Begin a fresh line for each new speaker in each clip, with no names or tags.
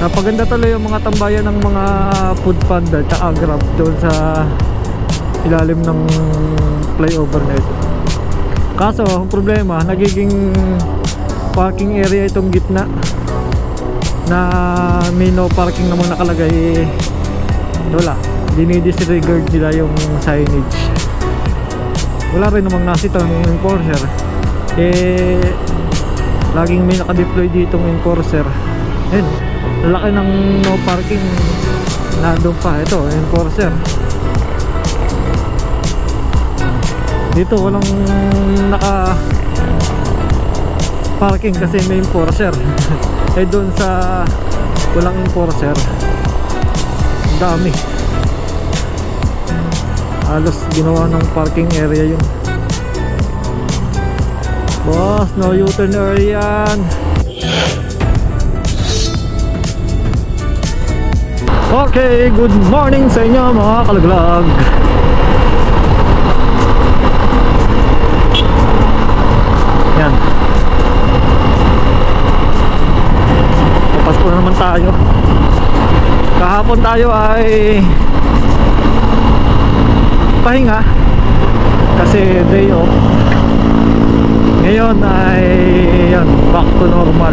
Napaganda tuloy yung mga tambayan ng mga food panda at grab doon sa ilalim ng flyover na ito. Kaso ang problema, nagiging parking area itong gitna na may no parking naman nakalagay. Wala, dinidisregard nila yung signage. Wala rin namang nasitang enforcer. Laging may nakadeploy ditong enforcer. Ayun, laki ng no parking na doon pa. Ito, enforcer. Dito walang naka parking kasi may enforcer. Doon sa walang enforcer, ang dami. Halos ginawa ng parking area yun. Boss, no U-turn area yan. Okay, good morning sa inyo mga kalaglag. Yan, papasko na naman tayo. Kahapon tayo ay pahinga kasi day off. Ngayon ay yan, back to normal.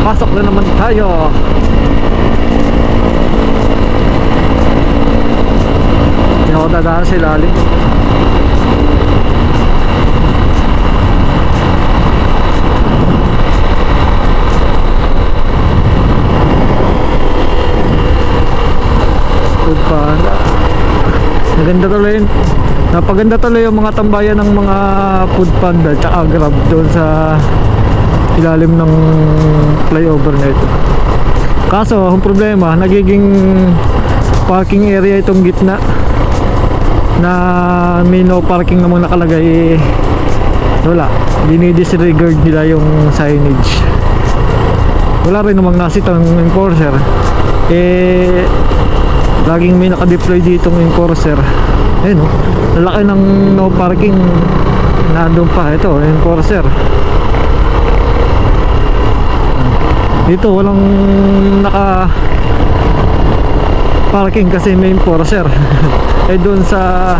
Pasok na naman tayo. Hindi ako dadaan sa ilalim. Food panda. Maganda tuloy. Napaganda tuloy yung mga tambayan ng mga food panda at grab doon sa ilalim ng flyover na ito. Kaso ang problema, nagiging parking area itong gitna na may no parking naman nakalagay. Wala, dinidisregard nila yung signage. Wala rin namang nasitang enforcer. Laging may nakadeploy ditong enforcer. Ayun, laki ng no parking na doon pa. Ito, enforcer. Dito walang naka parking kasi may enforcer. Doon sa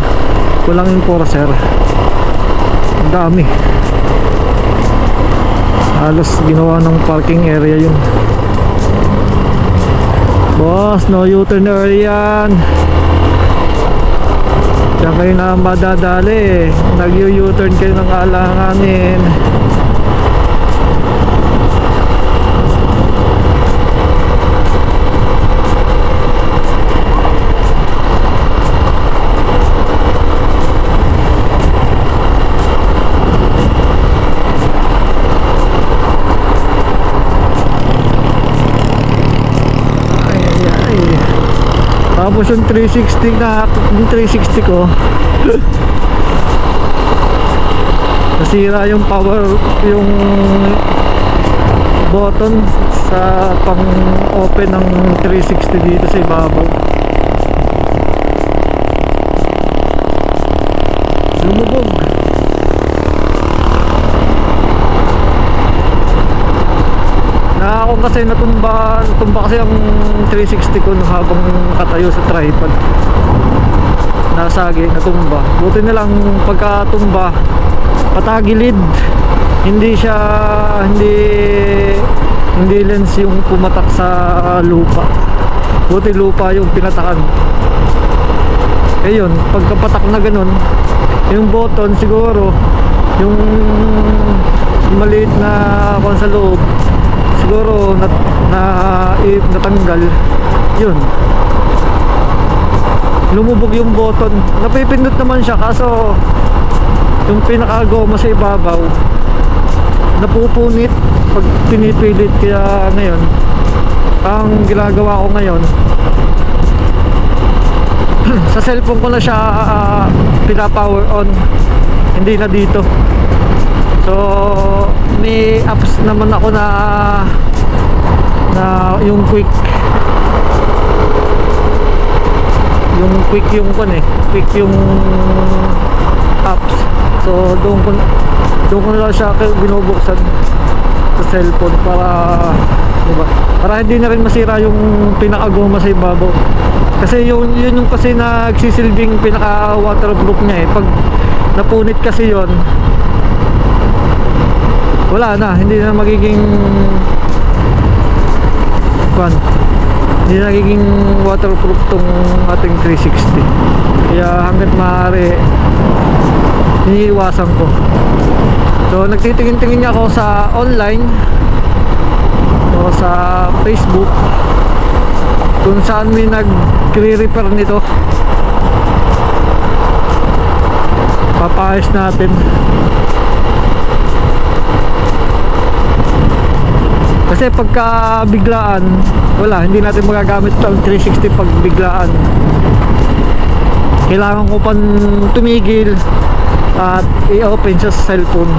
walang enforcer, ang dami. Halos ginawa ng parking area yun. Boss, no U-turn area yan. Diyan kayo na madadali. Nag-U-turn kayo ng alanganin. Tapos yung 360 na, yung 360 ko nasira yung power, yung button sa pang open ng 360 dito sa ibabaw. Lumubog. Ako kasi natumba kasi ang 360 ko habang nakatayo sa tripod. Nasagi, natumba. Buti na lang pagkatumba, patagilid. Hindi lens yung pumatak sa lupa. Buti lupa yung pinatakan. Ayun, pagkapatak na ganun, yung button siguro, yung maliit na kung sa loob, siguro natanggal yun, lumubog yung button. Napipindot naman siya kaso yung pinakagoma sa ibabaw napupunit pag pinipilit. Kaya ngayon ang ginagawa ko ngayon, sa cellphone ko na siya pinapower on, hindi na dito. So may apps naman ako na yung quick yung apps. So doon ko na lang siya binubuksan. sa cellphone para, diba? Para hindi na rin masira yung pinakagoma sa ibabaw. Kasi yun yung kasi nagsisilbing pinaka waterproof niya eh. Pag napunit kasi yon, wala na, hindi na magiging kwan, hindi na nagiging waterproof tong ating 360. Kaya hanggat maaari iniiwasan ko. So nagtitingin-tingin niya ako sa online o sa Facebook kung saan may nagre-repair nito. Papayos natin. Kasi pagka biglaan, wala, hindi natin magagamit ang 360 pag biglaan. Kailangan ko pang tumigil at i-open siya sa cellphone.